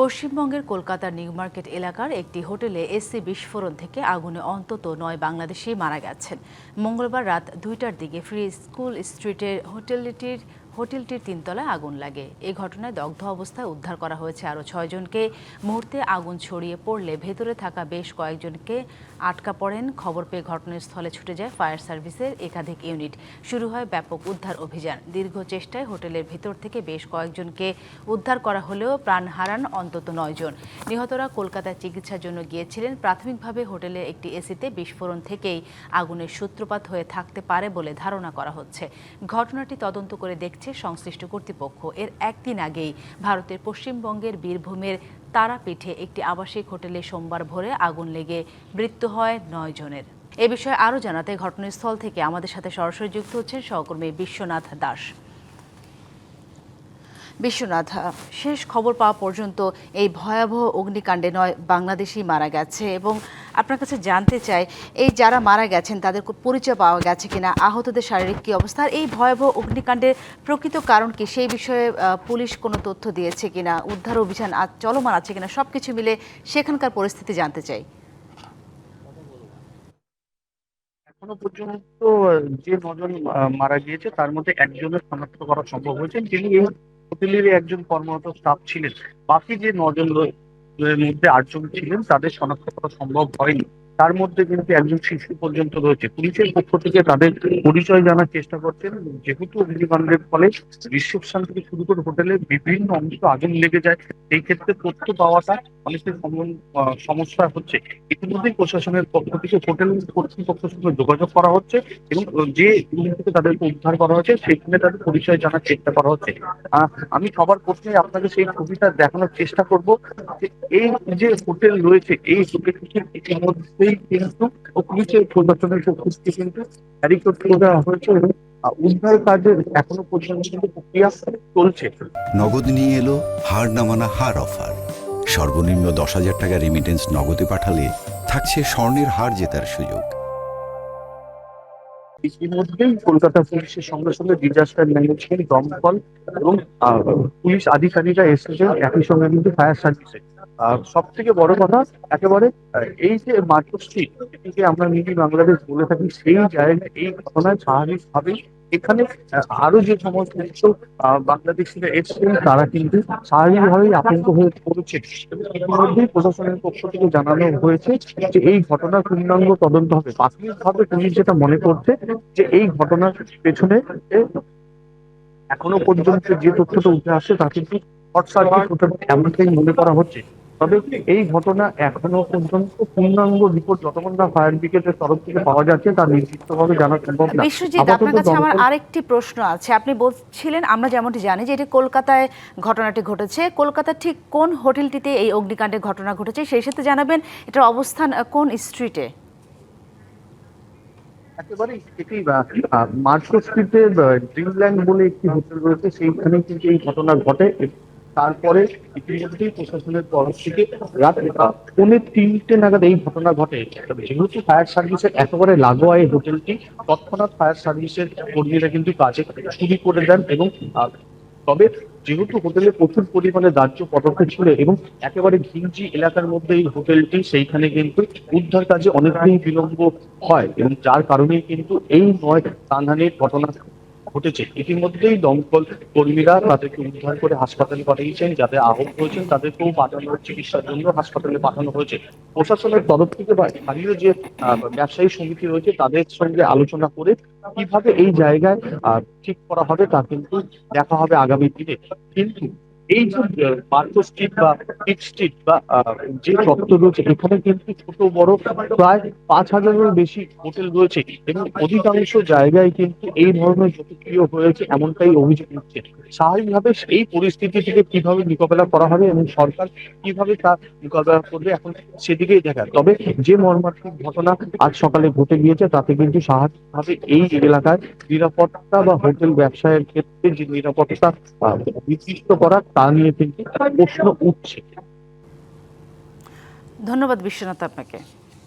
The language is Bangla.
পশ্চিমবঙ্গের কলকাতার নিউ মার্কেট এলাকার একটি হোটেলে এসি বিস্ফোরণ থেকে আগুনে অন্তত ৯ বাংলাদেশি মারা গেছেন। মঙ্গলবার রাত ২টার দিকে ফ্রি স্কুল স্ট্রিটের হোটেলটির তিনতলায় আগুন লাগে। এই ঘটনায় দগ্ধ অবস্থায় উদ্ধার করা হয়েছে আরও ৬ জনকে। মুহূর্তে আগুন ছড়িয়ে পড়লে ভেতরে থাকা বেশ কয়েকজনকে আটকা পড়েন। খবর পেয়ে ঘটনাস্থলে ছুটে যায় ফায়ার সার্ভিসের একাধিক ইউনিট। শুরু হয় ব্যাপক উদ্ধার অভিযান। দীর্ঘ চেষ্টায় হোটেলের ভেতর থেকে বেশ কয়েকজনকে উদ্ধার করা হলেও প্রাণ হারান অন্তত ৯ জন। নিহতরা কলকাতায় চিকিৎসার জন্য গিয়েছিলেন। প্রাথমিকভাবে হোটেলের একটি এসিতে বিস্ফোরণ থেকেই আগুনের সূত্রপাত হয়ে থাকতে পারে বলে ধারণা করা হচ্ছে। ঘটনাটি তদন্ত করে দেখছে সংশ্লিষ্ট কর্তৃপক্ষ। এর একদিন আগেই ভারতের পশ্চিমবঙ্গের বীরভূমের তারাপীঠে একটি আবাসিক হোটেলে সোমবার ভোরে আগুন লেগে মৃত্যু হয় ৯ জনের। এ বিষয়ে আরও জানাতে ঘটনাস্থল থেকে আমাদের সাথে সরাসরি যুক্ত হচ্ছেন সহকর্মী বিশ্বনাথ দাস। বিশ্বনাথ, শেষ খবর পাওয়া পর্যন্ত এই ভয়াবহ অগ্নিকাণ্ডে ৯ বাংলাদেশি মারা গেছে এবং আপনার কাছে জানতে চাই, এই যারা মারা গেছেন তাদের পরিচয় পাওয়া গেছে কিনা, আহতদের শারীরিক কী অবস্থা, আর এই ভয়াবহ অগ্নিকাণ্ডের প্রকৃত কারণ কি সেই বিষয়ে পুলিশ কোনো তথ্য দিয়েছে কিনা, উদ্ধার অভিযান চলমান আছে কিনা, সব কিছু মিলে সেখানকার পরিস্থিতি জানতে চাই। এখনো পর্যন্ত যে ৯ জন মারা গিয়েছে তার মধ্যে একজনের শনাক্ত করা সম্ভব হয়েছে, যিনি এই হোটেলের একজন কর্মরত স্টাফ ছিলেন। বাকি যে ৯ জন এর মধ্যে ৮ জন ছিলেন তাদের শনাক্ত করা সম্ভব হয়নি। তার মধ্যে কিন্তু একজন শিশু পর্যন্ত রয়েছে। পুলিশের পক্ষ থেকে তাদের পরিচয় জানার চেষ্টা করছেন, যেহেতু অগ্নিকাণ্ডের ফলে রিসেপশন থেকে শুরু করে হোটেলের বিভিন্ন অংশ আগুন লেগে যায়। সেই ক্ষেত্রে তথ্য পাওয়াটা অনেকের সমস্যা হচ্ছে। ইতিমধ্যেই প্রশাসনের পক্ষ থেকে হোটেল কর্তৃপক্ষের সঙ্গে যোগাযোগ করা হচ্ছে এবং যে রুম থেকে তাদেরকে উদ্ধার করা হচ্ছে সেখানে তাদের পরিচয় জানার চেষ্টা করা হচ্ছে। আমি সবার প্রথমে আপনাকে সেই ছবিটা দেখানোর চেষ্টা করব যে এই যে হোটেল রয়েছে, এই হোটেলটির ইতিমধ্যেই কিন্তু পুলিশের প্রশাসনের পক্ষ থেকে কিন্তু ব্যারিকেড করে দেওয়া হয়েছে এবং উদ্ধার কাজের এখনো পর্যন্ত কিন্তু প্রক্রিয়া চলছে। নগদ নিয়ে এলো হার না মানা হার অফার। সর্বনিম্ন ১০,০০০ টাকা রেমিটেন্স নগদে পাঠালে থাকছে স্বর্ণের হার জেতার সুযোগ। ইতিমধ্যেই কলকাতা পুলিশের সঙ্গে সঙ্গে ডিজাস্টার ম্যানেজমেন্ট, দমকল এবং পুলিশ আধিকারিকরা এসেছেন, একই সঙ্গে কিন্তু ফায়ার সার্ভিসে। সব থেকে বড় কথা, একেবারে এই যে মার্কস্ট্রিট, এটিকে আমরা মিনি বাংলাদেশ বলে থাকি, সেই জায়গায় এই ঘটনায় স্বাভাবিকভাবেই এখানে আরো যে সমস্ত বাংলাদেশিরা এসেছেন তারা কিন্তু স্বাভাবিকভাবেই আতঙ্ক হয়ে পড়েছে। ইতিমধ্যেই প্রশাসনের পক্ষ থেকে জানানো হয়েছে যে এই ঘটনার পূর্ণাঙ্গ তদন্ত হবে। প্রাথমিকভাবে পুলিশ যেটা মনে করছে যে এই ঘটনার পেছনে এখনো পর্যন্ত যে তথ্যটা উঠে আসছে তা কিন্তু শর্ট সার্কিট হতে পারে এমনটাই মনে করা হচ্ছে। তবে এই ঘটনা এখনো পর্যন্ত পূর্ণাঙ্গ রিপোর্ট যতক্ষণ না ফায়ার ব্রিগেডের তরফ থেকে পাওয়া যাচ্ছে তার নিশ্চিতভাবে জানা সম্ভব না। বিশ্বজিৎ, আপনার কাছে আমার আরেকটি প্রশ্ন আছে। আপনি বলছিলেন, আমরা যেমনটি জানি যে এটি কলকাতায় ঘটনাটি ঘটেছে, কলকাতার ঠিক কোন হোটেলটিতে এই অগ্নিকাণ্ডের ঘটনা ঘটেছে সেই সাথে জানাবেন এটার অবস্থান কোন স্ট্রিটে? একেবারে এটি মার্কো স্ট্রিটে ড্রিমল্যান্ড বলে একটি হোটেল রয়েছে, সেইখানে কিন্তু এই ঘটনা ঘটে। তারপরে ইতিমধ্যেই প্রশাসনের তরফ থেকে রাত ৩:৩০ নাগাদ এই ঘটনা ঘটে। যেহেতু ফায়ার সার্ভিসের একেবারে লাগোয়া এই হোটেলটি, তৎক্ষণাৎ ফায়ার সার্ভিসের কর্মীরা কিন্তু কাজে শুরু করে দেন এবং তবে যেহেতু হোটেলে প্রচুর পরিমাণে দাহ্য পদার্থ ছিল এবং একেবারে ঘিঞ্জি এলাকার মধ্যে এই হোটেলটি, সেইখানে কিন্তু উদ্ধার কাজে অনেকটাই বিলম্ব হয় এবং যার কারণেই কিন্তু এই ৯ প্রাণহানির ঘটনা ঘটেছে। ইতিমধ্যেই দমকল কর্মীরা তাদেরকে উদ্ধার করে হাসপাতালে পাঠিয়েছেন, যাদের আহত হয়েছেন তাদেরকেও চিকিৎসার জন্য হাসপাতালে পাঠানো হয়েছে। প্রশাসনের তরফ থেকে বা স্থানীয় যে ব্যবসায়ী সমিতি রয়েছে তাদের সঙ্গে আলোচনা করে কিভাবে এই জায়গায় ঠিক করা হবে তা কিন্তু দেখা হবে আগামী দিনে। কিন্তু এই যে মার্কো স্ট্রিট বা পিক স্ট্রিট বা যে চত্বর রয়েছে, এখানে কিন্তু ছোট বড় প্রায় ৫,০০০-এর বেশি হোটেল রয়েছে এবং অধিকাংশ জায়গায় কিন্তু এই ধরনের প্রতিক্রিয়া হয়েছে এমনটাই অভিযোগ উঠছে। স্বাভাবিকভাবে এই পরিস্থিতি থেকে কিভাবে মোকাবেলা করা হবে এবং সরকার কিভাবে তা মোকাবেলা করবে এখন সেদিকেই দেখা। তবে যে মর্মান্তিক ঘটনা আজ সকালে ঘটে গিয়েছে তাতে কিন্তু স্বাভাবিকভাবে এই এলাকায় নিরাপত্তা বা হোটেল ব্যবসায়ের ক্ষেত্রে যে নিরাপত্তা নির্দিষ্ট করা তা নিয়ে কিন্তু প্রশ্ন উঠছে। ধন্যবাদ বিশ্বনাথ আপনাকে।